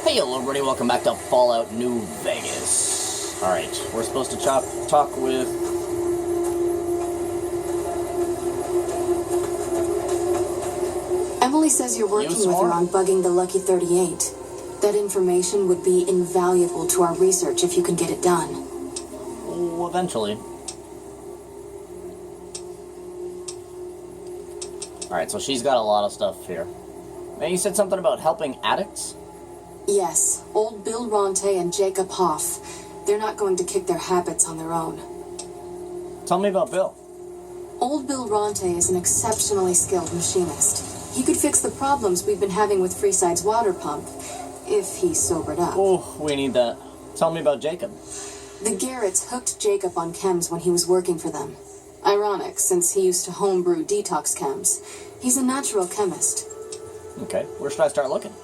Hey, hello everybody, welcome back to Fallout New Vegas. Alright, we're supposed to talk with... Emily says you're working with her on bugging the Lucky 38. That information would be invaluable to our research if you can get it done. Oh, eventually. Alright, so she's got a lot of stuff here. And you said something about helping addicts? Yes, old Bill Ronte and Jacob Hoff. They're not going to kick their habits on their own. Tell me about Bill. Old Bill Ronte is an exceptionally skilled machinist. He could fix the problems we've been having with Freeside's water pump, if he sobered up. Oh, we need that. Tell me about Jacob. The Garretts hooked Jacob on chems when he was working for them. Ironic, since he used to homebrew detox chems. He's a natural chemist. Okay, where should I start looking?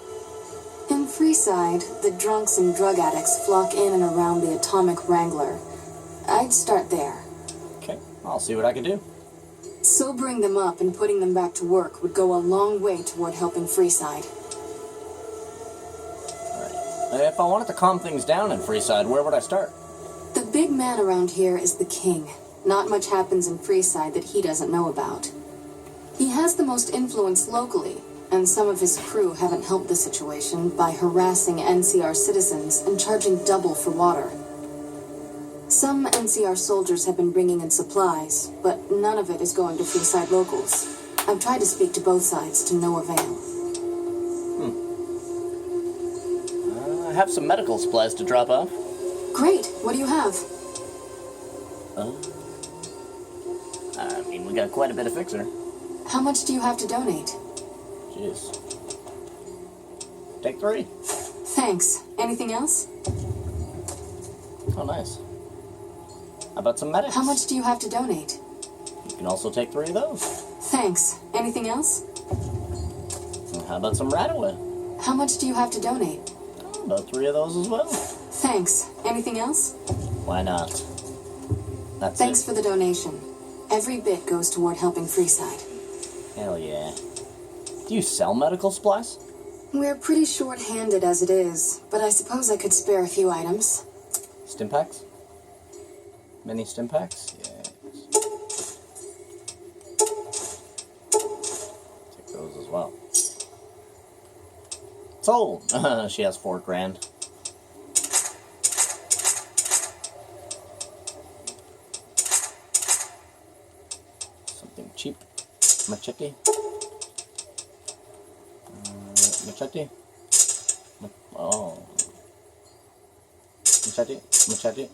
In Freeside, the drunks and drug addicts flock in and around the Atomic Wrangler. I'd start there. Okay, I'll see what I can do. Sobering them up and putting them back to work would go a long way toward helping Freeside. Alright. If I wanted to calm things down in Freeside, where would I start? The big man around here is the king. Not much happens in Freeside that he doesn't know about. He has the most influence locally, and some of his crew haven't helped the situation by harassing NCR citizens and charging double for water. Some NCR soldiers have been bringing in supplies, but none of it is going to Freeside locals. I've tried to speak to both sides to no avail. I have some medical supplies to drop off. Great. What do you have? I mean, we got quite a bit of fixer. How much do you have to donate? Jeez. Take 3. Thanks. Anything else? Oh, nice. How about some medics? How much do you have to donate? You can also take 3 of those. Thanks. Anything else? And how about some Radaway? How much do you have to donate? Oh, about 3 of those as well. Thanks. Anything else? Why not? That's Thanks it. for the donation. Every bit goes toward helping Freeside. Hell yeah. Do you sell medical supplies? We're pretty short-handed as it is, but I suppose I could spare a few items. Stimpaks? Mini Stimpaks? Yes. Take those as well. Sold! She has $4 grand. Something cheap. Machete. Machete. Oh. Machete. Machete.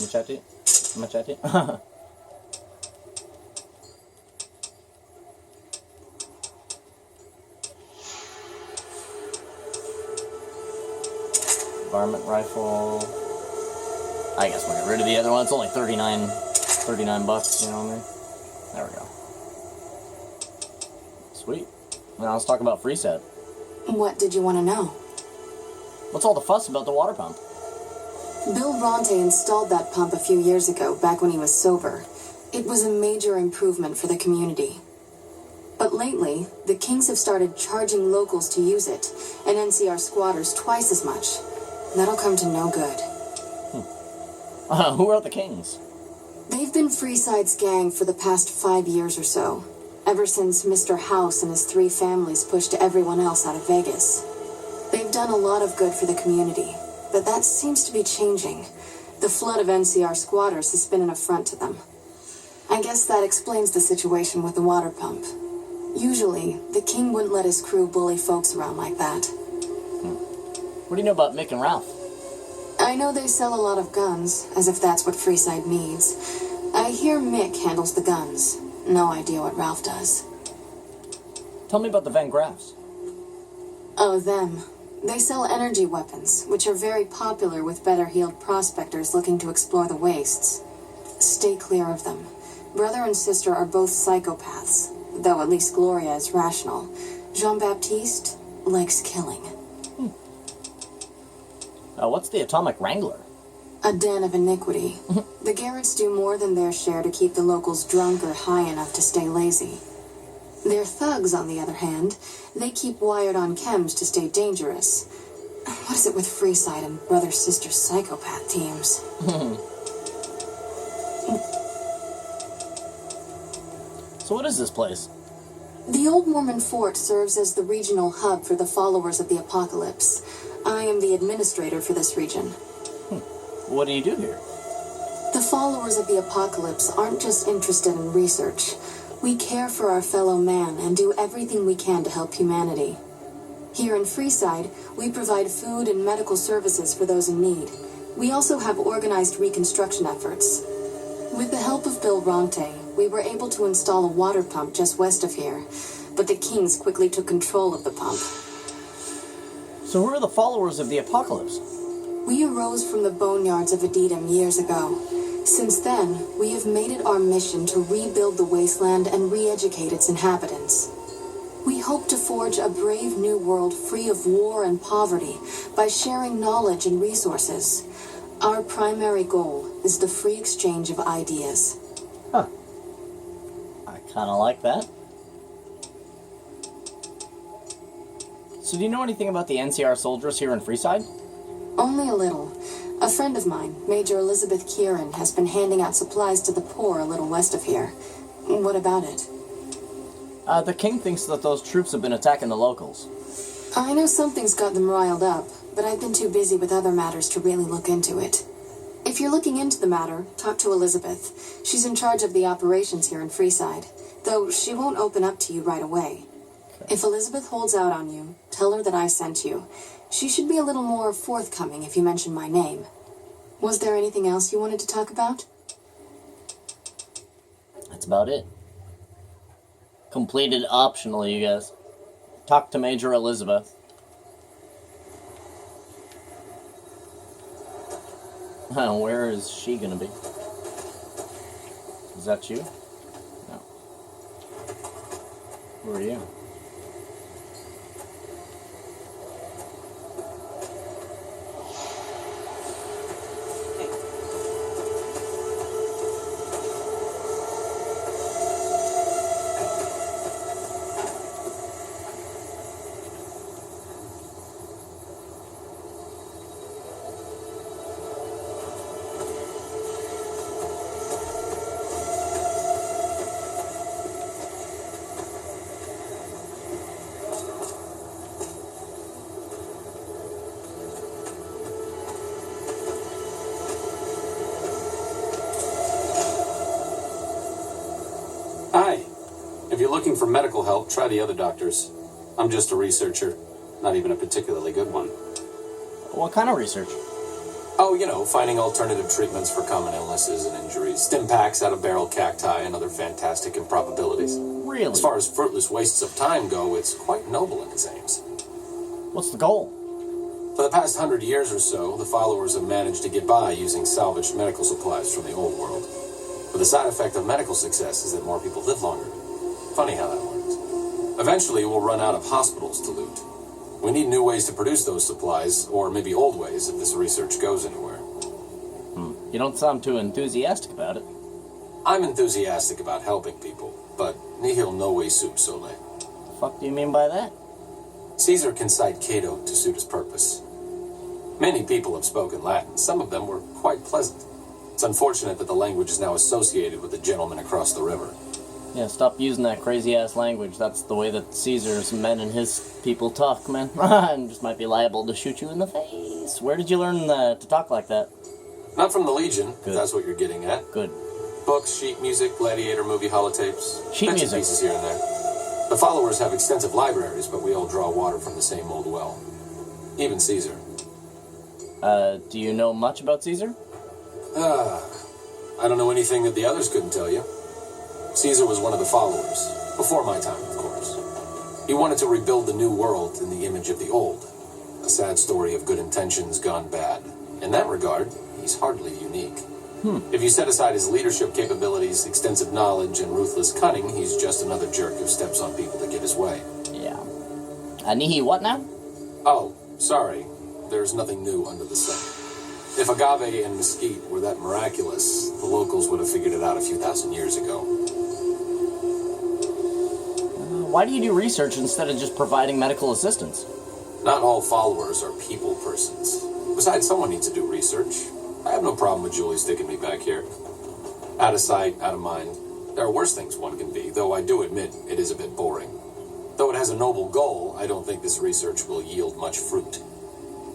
Machete. Machete. Varmint rifle. I guess we'll get rid of the other one. It's only 39 bucks, you know what I mean? There we go. Sweet. Now let's talk about Freeside. What did you want to know? What's all the fuss about the water pump? Bill Ronte installed that pump a few years ago, back when he was sober. It was a major improvement for the community. But lately, the Kings have started charging locals to use it, and NCR squatters twice as much. That'll come to no good. Who are the Kings? They've been Freeside's gang for the past 5 years or so, ever since Mr. House and his 3 families pushed everyone else out of Vegas. They've done a lot of good for the community, but that seems to be changing. The flood of NCR squatters has been an affront to them. I guess that explains the situation with the water pump. Usually, the king wouldn't let his crew bully folks around like that. What do you know about Mick and Ralph? I know they sell a lot of guns, as if that's what Freeside needs. I hear Mick handles the guns. No idea what Ralph does. Tell me about the Van Graffs. Oh, them. They sell energy weapons, which are very popular with better-heeled prospectors looking to explore the wastes. Stay clear of them. Brother and sister are both psychopaths, though at least Gloria is rational. Jean-Baptiste likes killing. What's the Atomic Wrangler? A den of iniquity. The Garretts do more than their share to keep the locals drunk or high enough to stay lazy. Their thugs, on the other hand, they keep wired on chems to stay dangerous. What is it with Freeside and brother-sister psychopath teams? So what is this place? The Old Mormon Fort serves as the regional hub for the followers of the Apocalypse. I am the administrator for this region. What do you do here? The followers of the Apocalypse aren't just interested in research. We care for our fellow man and do everything we can to help humanity. Here in Freeside, we provide food and medical services for those in need. We also have organized reconstruction efforts. With the help of Bill Ronte, we were able to install a water pump just west of here, but the Kings quickly took control of the pump. So who are the followers of the Apocalypse? We arose from the boneyards of Edidam years ago. Since then, we have made it our mission to rebuild the wasteland and re-educate its inhabitants. We hope to forge a brave new world free of war and poverty by sharing knowledge and resources. Our primary goal is the free exchange of ideas. Huh. I kind of like that. So do you know anything about the NCR soldiers here in Freeside? Only a little. A friend of mine, Major Elizabeth Kieran, has been handing out supplies to the poor a little west of here. What about it? The king thinks that those troops have been attacking the locals. I know something's got them riled up, but I've been too busy with other matters to really look into it. If you're looking into the matter, talk to Elizabeth. She's in charge of the operations here in Freeside, though she won't open up to you right away. Okay. If Elizabeth holds out on you, tell her that I sent you. She should be a little more forthcoming if you mention my name. Was there anything else you wanted to talk about? That's about it. Completed optional, you guys. Talk to Major Elizabeth. Where is she gonna be? Is that you? No. Who are you? Hi. If you're looking for medical help, try the other doctors. I'm just a researcher. Not even a particularly good one. What kind of research? Oh, you know, finding alternative treatments for common illnesses and injuries. Stim packs out of barrel cacti and other fantastic improbabilities. Really? As far as fruitless wastes of time go, it's quite noble in its aims. What's the goal? For the past 100 years or so, the followers have managed to get by using salvaged medical supplies from the old world. But the side effect of medical success is that more people live longer. Funny how that works. Eventually, we'll run out of hospitals to loot. We need new ways to produce those supplies, or maybe old ways if this research goes anywhere. You don't sound too enthusiastic about it. I'm enthusiastic about helping people, but nihil novi sub sole. The fuck do you mean by that? Caesar can cite Cato to suit his purpose. Many people have spoken Latin. Some of them were quite pleasant. It's unfortunate that the language is now associated with the gentleman across the river. Yeah, stop using that crazy-ass language. That's the way that Caesar's men and his people talk, man. And just might be liable to shoot you in the face. Where did you learn to talk like that? Not from the Legion, Good. if that's what you're getting at. Good. Books, sheet music, gladiator movie holotapes. Sheet bits and music. pieces here and there. The followers have extensive libraries, but we all draw water from the same old well. Even Caesar. Do you know much about Caesar? I don't know anything that the others couldn't tell you. Caesar was one of the followers. Before my time, of course. He wanted to rebuild the new world in the image of the old. A sad story of good intentions gone bad. In that regard, he's hardly unique. If you set aside his leadership capabilities, extensive knowledge, and ruthless cunning, he's just another jerk who steps on people to get his way. Yeah. Nihi, what now? Oh, sorry. There's nothing new under the sun. If agave and mesquite were that miraculous, the locals would have figured it out a few thousand years ago. Why do you do research instead of just providing medical assistance? Not all followers are people persons. Besides, someone needs to do research. I have no problem with Julie sticking me back here. Out of sight, out of mind. There are worse things one can be, though I do admit it is a bit boring. Though it has a noble goal, I don't think this research will yield much fruit.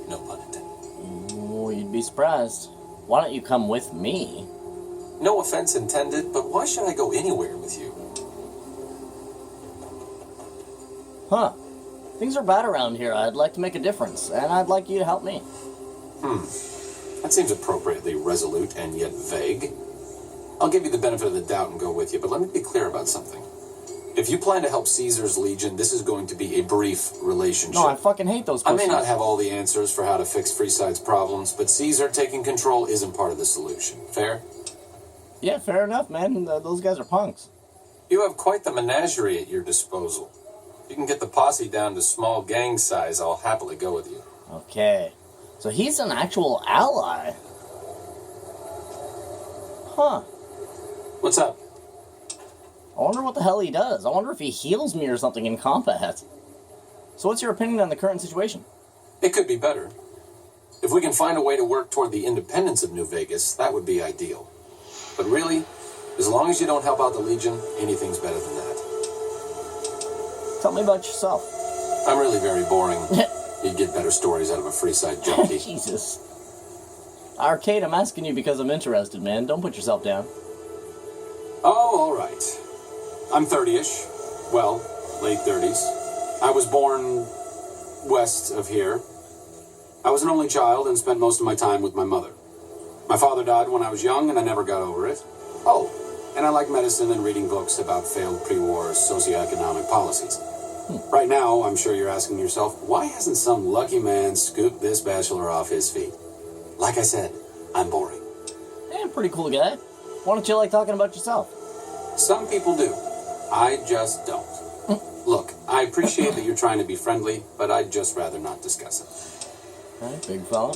No pun intended. Oh, you'd be surprised. Why don't you come with me? No offense intended, but why should I go anywhere with you? Huh. Things are bad around here. I'd like to make a difference, and I'd like you to help me. That seems appropriately resolute and yet vague. I'll give you the benefit of the doubt and go with you, but let me be clear about something. If you plan to help Caesar's Legion, this is going to be a brief relationship. No, I fucking hate those I pussies. may not have all the answers for how to fix Freeside's problems, but Caesar taking control isn't part of the solution. Fair? Yeah, fair enough, man. Those guys are punks. You have quite the menagerie at your disposal. If you can get the posse down to small gang size, I'll happily go with you. Okay. So he's an actual ally. Huh. What's up? I wonder what the hell he does. I wonder if he heals me or something in combat. So what's your opinion on the current situation? It could be better. If we can find a way to work toward the independence of New Vegas, that would be ideal. But really, as long as you don't help out the Legion, anything's better than that. Tell me about yourself. I'm really very boring. You'd get better stories out of a Freeside junkie. Jesus. Arcade, I'm asking you because I'm interested, man. Don't put yourself down. Oh, all right. I'm 30-ish. Well, late 30s. I was born west of here. I was an only child and spent most of my time with my mother. My father died when I was young, and I never got over it. Oh, and I like medicine and reading books about failed pre-war socioeconomic policies. Right now, I'm sure you're asking yourself, why hasn't some lucky man scooped this bachelor off his feet? Like I said, I'm boring. Yeah, pretty cool guy. Why don't you like talking about yourself? Some people do. I just don't. Look, I appreciate that you're trying to be friendly, but I'd just rather not discuss it. Alright, big fella.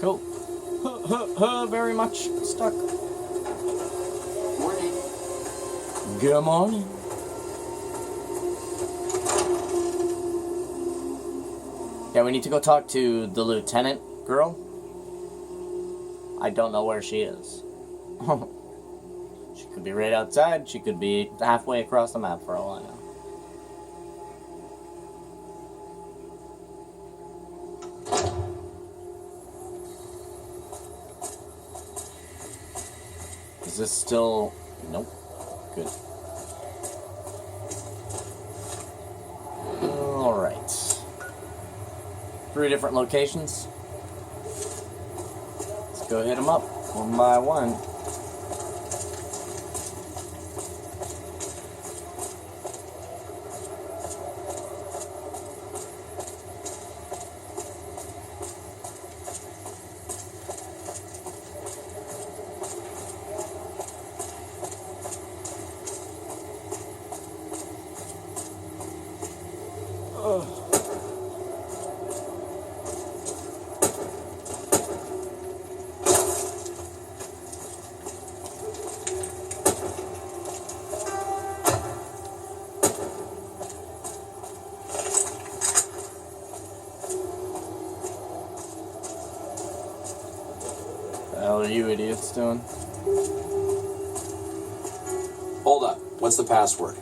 Cool. Very much stuck. Morning. Good morning. Yeah, we need to go talk to the lieutenant girl. I don't know where she is. She could be right outside. She could be halfway across the map for all I know. Is this still... Nope. Good. Alright. 3 different locations. Let's go hit them up one by one. The hell are you idiots doing? Hold up. What's the password?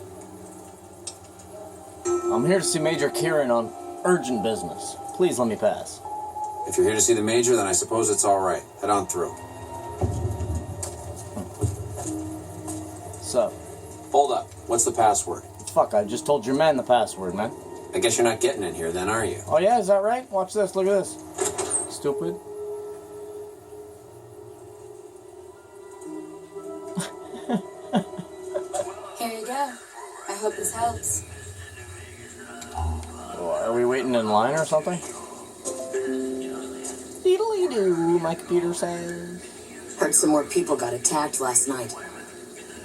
I'm here to see Major Kieran on urgent business. Please let me pass. If you're here to see the Major, then I suppose it's all right. Head on through. So, Hold up. What's the password? fuck, I just told your man the password, man. I guess you're not getting in here then, are you? Oh yeah, is that right? Watch this, look at this. Stupid. Here you go. I hope this helps. Oh, are we waiting in line or something? Diddly-doo, my computer says. Heard some more people got attacked last night.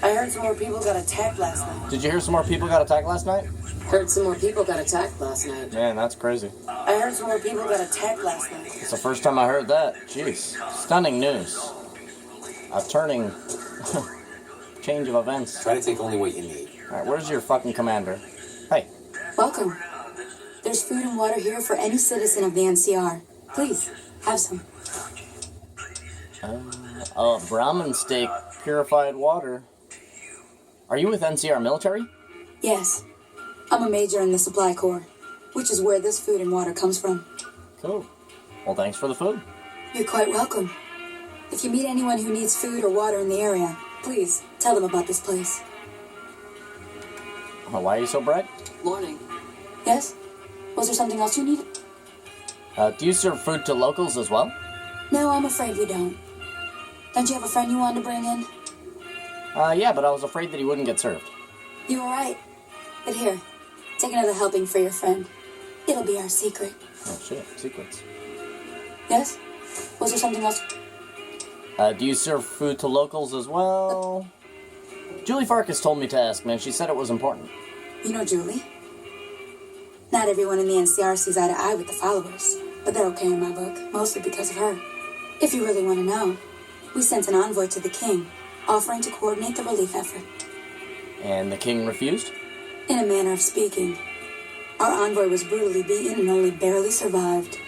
I heard some more people got attacked last night. Did you hear some more people got attacked last night? Heard some more people got attacked last night. Man, that's crazy. I heard some more people got attacked last night. It's the first time I heard that. Jeez. Stunning news. A turning change of events. Try to take only what you need. Alright, where's your fucking commander? Hey. Welcome. There's food and water here for any citizen of the NCR. Please, have some. Brahmin steak, purified water. Are you with NCR military? Yes. I'm a major in the Supply Corps, which is where this food and water comes from. Cool. Well, thanks for the food. You're quite welcome. If you meet anyone who needs food or water in the area, please tell them about this place. Why are you so bright? Morning. Yes? Was there something else you needed? Do you serve food to locals as well? No, I'm afraid we don't. Don't you have a friend you wanted to bring in? Yeah, but I was afraid that he wouldn't get served. You were right. But here, take another helping for your friend. It'll be our secret. Oh shit, secrets. Yes? Was there something else? Do you serve food to locals as well? Julie Farkas told me to ask, man. She said it was important. You know Julie? Not everyone in the NCR sees eye to eye with the followers, but they're okay in my book, mostly because of her. If you really want to know, we sent an envoy to the king, offering to coordinate the relief effort. And the king refused? In a manner of speaking. Our envoy was brutally beaten and only barely survived.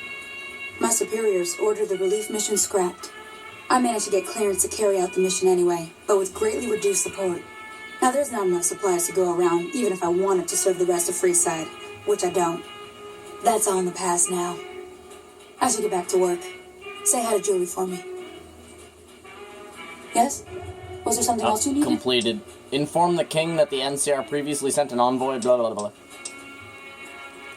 My superiors ordered the relief mission scrapped. I managed to get clearance to carry out the mission anyway, but with greatly reduced support. Now there's not enough supplies to go around, even if I wanted to serve the rest of Freeside, which I don't. That's all in the past now. I should get back to work. Say hi to Julie for me. Yes? Was there something else you needed? Completed. Inform the king that the NCR previously sent an envoy, blah, blah, blah.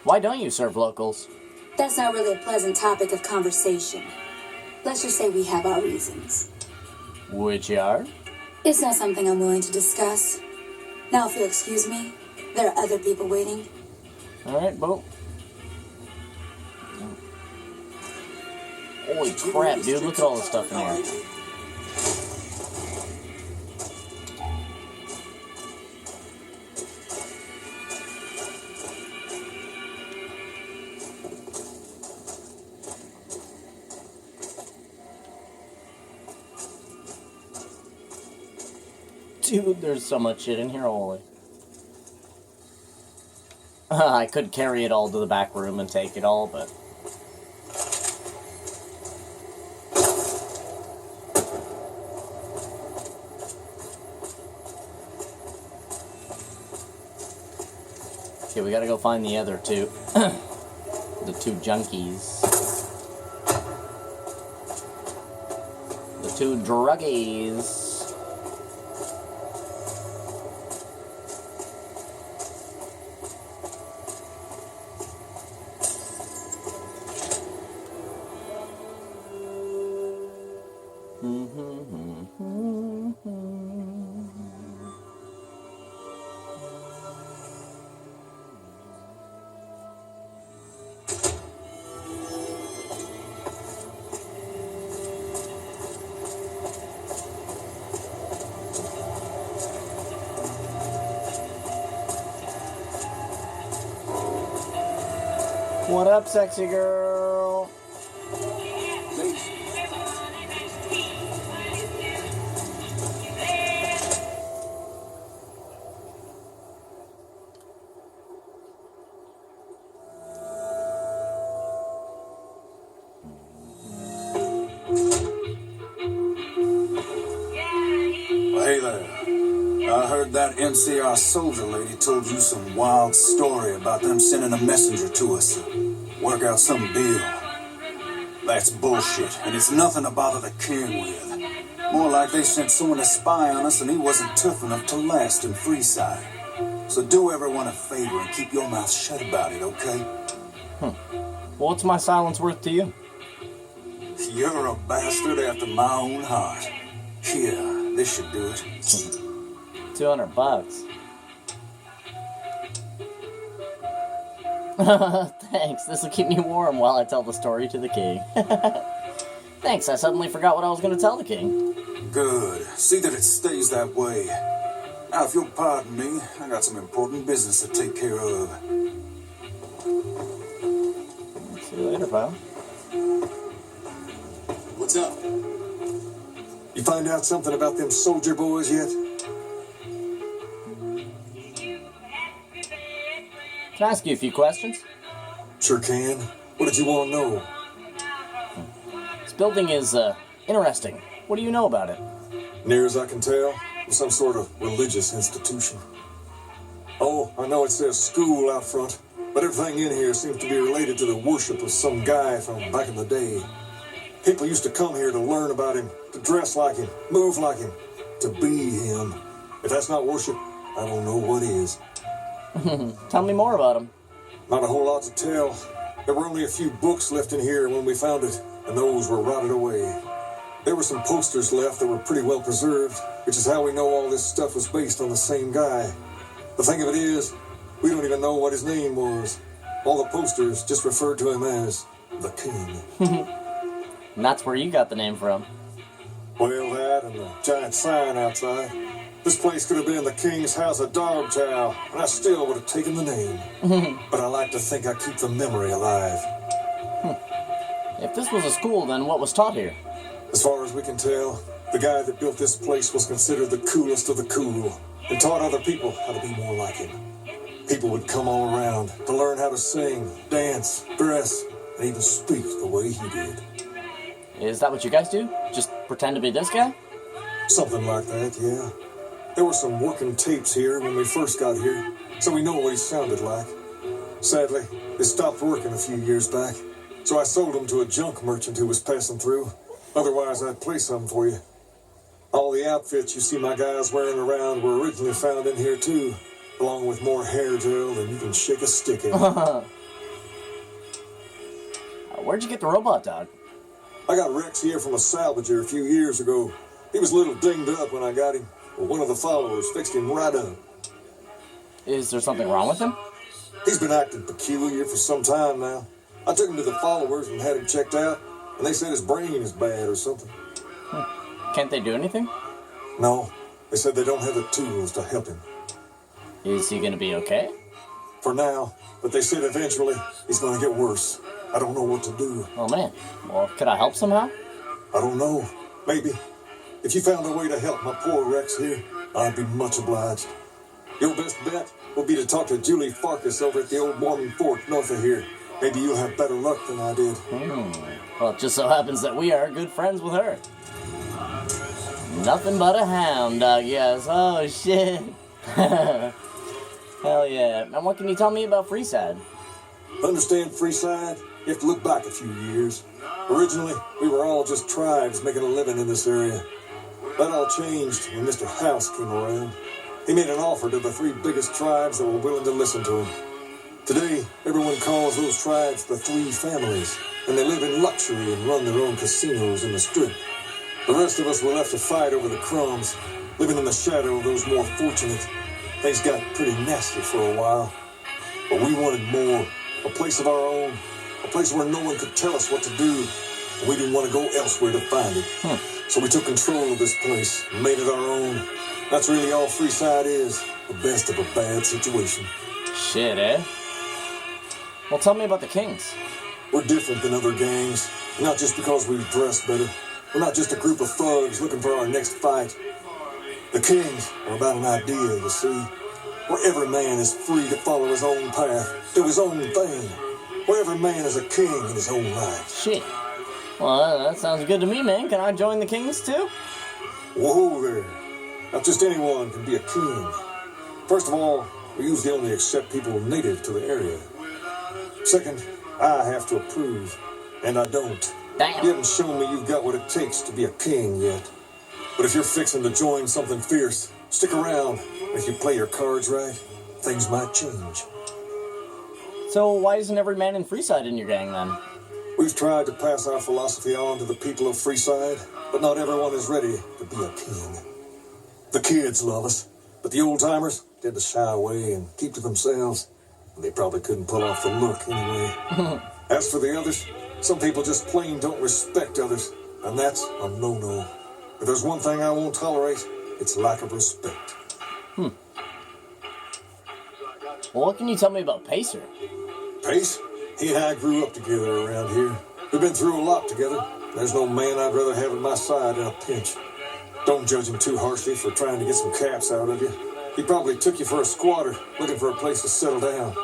Why don't you serve locals? That's not really a pleasant topic of conversation. Let's just say we have our reasons. Which are? It's not something I'm willing to discuss. Now, if you'll excuse me, there are other people waiting. Alright, Bo. Holy crap, dude. Look at all this stuff in here. Dude, there's so much shit in here, holy. I could carry it all to the back room and take it all, but... Okay, we gotta go find the other two. The two junkies. The two druggies. What up, sexy girl? Well, hey there. I heard that NCR soldier lady told you some wild story about them sending a messenger to us to work out some deal. That's bullshit, and it's nothing to bother the king with. More like they sent someone to spy on us and he wasn't tough enough to last in Freeside. So do everyone a favor and keep your mouth shut about it, okay? Well, what's my silence worth to you? You're a bastard after my own heart. Here, this should do it. $200. Thanks, this will keep me warm while I tell the story to the king. Thanks, I suddenly forgot what I was going to tell the king. Good. See that it stays that way. Now, if you'll pardon me, I got some important business to take care of. See you later, pal. What's up? You find out something about them soldier boys yet? Can I ask you a few questions? Sure can. What did you want to know? This building is, interesting. What do you know about it? Near as I can tell, it's some sort of religious institution. Oh, I know it says school out front, but everything in here seems to be related to the worship of some guy from back in the day. People used to come here to learn about him, to dress like him, move like him, to be him. If that's not worship, I don't know what is. Tell me more about him. Not a whole lot to tell. There were only a few books left in here when we found it, and those were rotted away. There were some posters left that were pretty well preserved, which is how we know all this stuff was based on the same guy. The thing of it is, we don't even know what his name was. All the posters just referred to him as the King. And that's where you got the name from. Well, that and the giant sign outside. This place could have been the King's House of Dog Chow, and I still would have taken the name. But I like to think I keep the memory alive. If this was a school, then what was taught here? As far as we can tell, the guy that built this place was considered the coolest of the cool, and taught other people how to be more like him. People would come all around to learn how to sing, dance, dress, and even speak the way he did. Is that what you guys do? Just pretend to be this guy? Something like that, yeah. There were some working tapes here when we first got here, so we know what he sounded like. Sadly, they stopped working a few years back, so I sold them to a junk merchant who was passing through. Otherwise, I'd play some for you. All the outfits you see my guys wearing around were originally found in here too, along with more hair gel than you can shake a stick at. Where'd you get the robot dog? I got Rex here from a salvager a few years ago. He was a little dinged up when I got him, but one of the followers fixed him right up. Is there something wrong with him? He's been acting peculiar for some time now. I took him to the followers and had him checked out, and they said his brain is bad or something. Can't they do anything? No, they said they don't have the tools to help him. Is he gonna be okay? For now, but they said eventually he's going to get worse. I don't know what to do. Oh man. Well, could I help somehow? I don't know. Maybe. If you found a way to help my poor Rex here, I'd be much obliged. Your best bet will be to talk to Julie Farkas over at the old Mormon fort north of here. Maybe you'll have better luck than I did. Well, it just so happens that we are good friends with her. Nothing but a hound dog, yes. Oh, shit. Hell yeah. And what can you tell me about Freeside? Understand Freeside? You have to look back a few years. Originally, we were all just tribes making a living in this area. That all changed when Mr. House came around. He made an offer to the 3 biggest tribes that were willing to listen to him. Today, everyone calls those tribes the 3 families, and they live in luxury and run their own casinos in the strip. The rest of us were left to fight over the crumbs, living in the shadow of those more fortunate. Things got pretty nasty for a while, but we wanted more, a place of our own, a place where no one could tell us what to do, and we didn't want to go elsewhere to find it. So we took control of this place and made it our own. That's really all Freeside is, the best of a bad situation. Shit, eh? Well, tell me about the Kings. We're different than other gangs, not just because we dress better. We're not just a group of thugs looking for our next fight. The Kings are about an idea, you see, where every man is free to follow his own path, do his own thing, where every man is a king in his own right. Shit. Well, that sounds good to me, man. Can I join the Kings, too? Whoa there. Not just anyone can be a king. First of all, we usually only accept people native to the area. Second, I have to approve, and I don't. Damn. You haven't shown me you've got what it takes to be a king yet. But if you're fixing to join something fierce, stick around. If you play your cards right, things might change. So why isn't every man in Freeside in your gang, then? We've tried to pass our philosophy on to the people of Freeside, but not everyone is ready to be a king. The kids love us, but the old-timers tend to shy away and keep to themselves. They probably couldn't pull off the look anyway. As for the others, some people just plain don't respect others, and that's a no-no. If there's one thing I won't tolerate, it's lack of respect. Well, what can you tell me about Pacer? Pace? He and I grew up together around here. We've been through a lot together. There's no man I'd rather have at my side in a pinch. Don't judge him too harshly for trying to get some caps out of you. He probably took you for a squatter, looking for a place to settle down.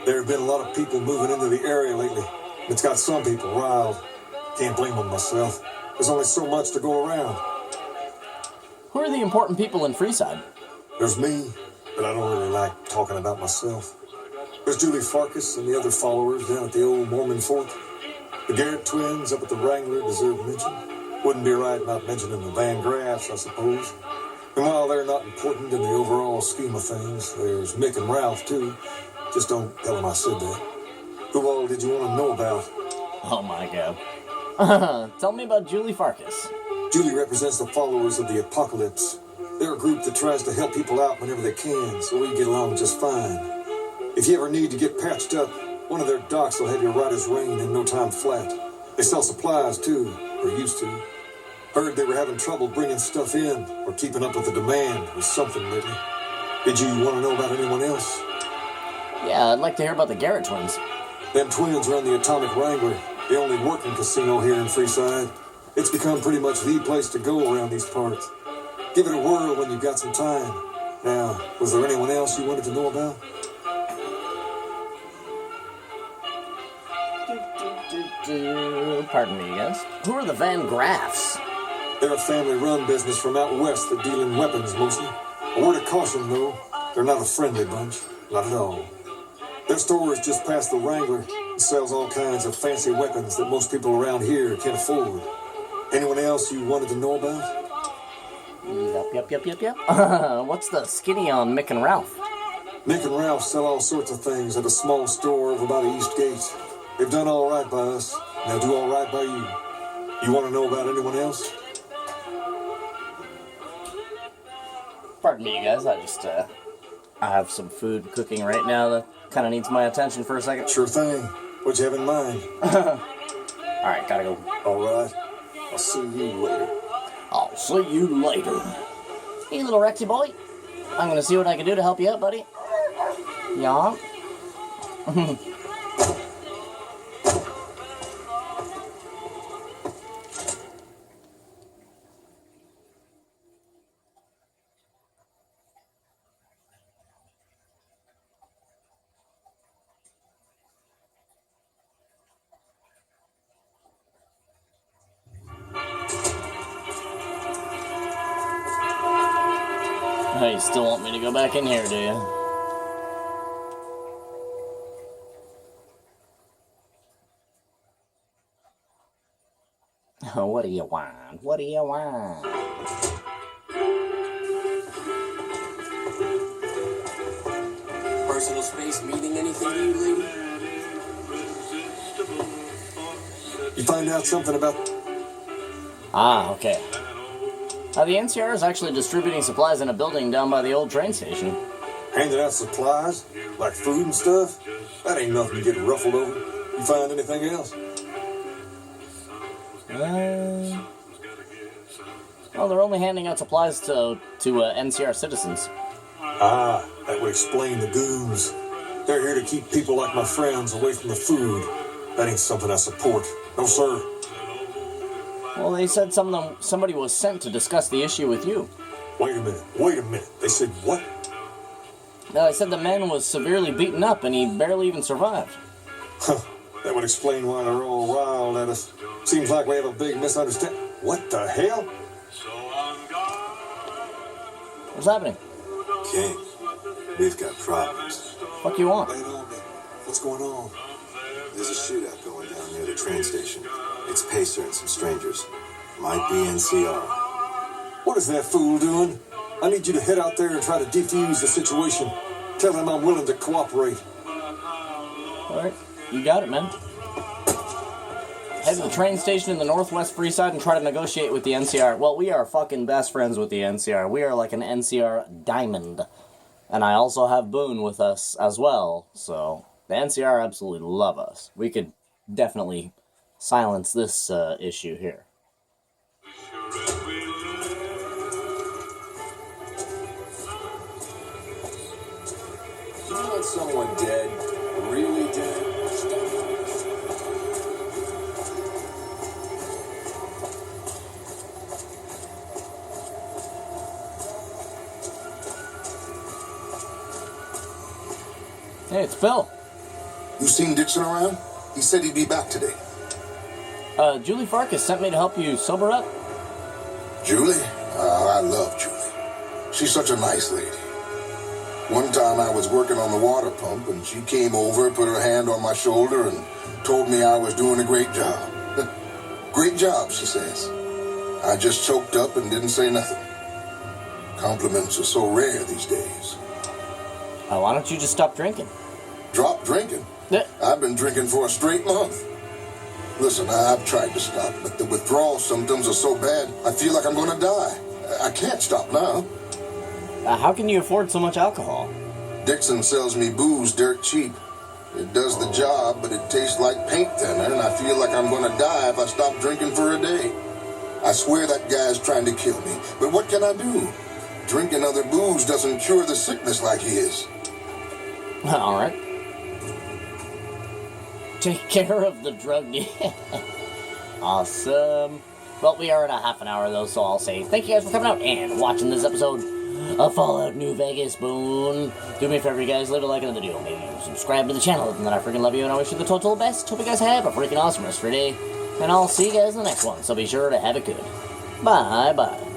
There have been a lot of people moving into the area lately. It's got some people riled. Can't blame them myself. There's only so much to go around. Who are the important people in Freeside? There's me, but I don't really like talking about myself. There's Julie Farkas and the other followers down at the old Mormon fort. The Garrett twins up at the Wrangler deserve mention. Wouldn't be right not mentioning the Van Graffs, I suppose. And while they're not important in the overall scheme of things, there's Mick and Ralph, too. Just don't tell them I said that. Who all did you want to know about? Oh my god. Tell me about Julie Farkas. Julie represents the followers of the Apocalypse. They're a group that tries to help people out whenever they can, so we get along just fine. If you ever need to get patched up, one of their docs will have you right as rain in no time flat. They sell supplies, too, or used to. Heard they were having trouble bringing stuff in, or keeping up with the demand, or something lately. Did you want to know about anyone else? Yeah, I'd like to hear about the Garrett twins. Them twins run the Atomic Wrangler, the only working casino here in Freeside. It's become pretty much the place to go around these parts. Give it a whirl when you've got some time. Now, was there anyone else you wanted to know about? Pardon me, yes? Who are the Van Graffs? They're a family-run business from out west that deal in weapons mostly. A word of caution, though, they're not a friendly bunch. Not at all. Their store is just past the Wrangler and sells all kinds of fancy weapons that most people around here can't afford. Anyone else you wanted to know about? Yep. What's the skinny on Mick and Ralph? Mick and Ralph sell all sorts of things at a small store over by the East Gate. They've done all right by us, and they'll do all right by you. You want to know about anyone else? Pardon me, you guys. I have some food cooking right now that kind of needs my attention for a second. Sure thing. What you have in mind? Alright, gotta go. All right. I'll see you later. I'll see you later. Hey, little Rexy boy. I'm gonna see what I can do to help you out, buddy. Yeah. Oh, you still want me to go back in here, do you? Oh, what do you want? What do you want? Personal space meaning anything to you, lady? You find out something about... Ah, okay. The NCR is actually distributing supplies in a building down by the old train station. Handing out supplies? Like food and stuff? That ain't nothing to get ruffled over. You find anything else? Well, they're only handing out supplies to NCR citizens. Ah, that would explain the goons. They're here to keep people like my friends away from the food. That ain't something I support. No, sir. Well, they said somebody was sent to discuss the issue with you. Wait a minute. They said what? No, they said the man was severely beaten up and he barely even survived. Huh. That would explain why they're all riled at us. Seems like we have a big misunderstanding. What the hell? What's happening? King, we've got problems. What do you want? Wait on me. What's going on? There's a shootout going down near the train station. It's Pacer and some strangers. Might be NCR. What is that fool doing? I need you to head out there and try to defuse the situation. Tell him I'm willing to cooperate. Alright, you got it, man. Head to the train station in the northwest Freeside and try to negotiate with the NCR. Well, we are fucking best friends with the NCR. We are like an NCR diamond. And I also have Boone with us as well, so the NCR absolutely love us. We could definitely silence this issue here. You want someone dead? Really dead? Hey, it's Bill. You seen Dixon around? He said he'd be back today. Julie Farkas sent me to help you sober up. Julie? I love Julie. She's such a nice lady. One time I was working on the water pump, and she came over, put her hand on my shoulder, and told me I was doing a great job. Great job, she says. I just choked up and didn't say nothing. Compliments are so rare these days. Why don't you just stop drinking? Drop drinking? Yeah. I've been drinking for a straight month. Listen, I've tried to stop, but the withdrawal symptoms are so bad, I feel like I'm going to die. I can't stop now. How can you afford so much alcohol? Dixon sells me booze dirt cheap. It does the job, but it tastes like paint thinner, and I feel like I'm going to die if I stop drinking for a day. I swear that guy's trying to kill me, but what can I do? Drinking other booze doesn't cure the sickness like his. All right. Take care of the drug deal. Awesome. Well, we are at a half an hour, though, so I'll say thank you guys for coming out and watching this episode of Fallout New Vegas. Boom. Do me a favor, you guys. Leave a like on the video. Maybe subscribe to the channel. And then I freaking love you, and I wish you the total best. Hope you guys have a freaking awesome rest of your day. And I'll see you guys in the next one, so be sure to have it good. Bye-bye.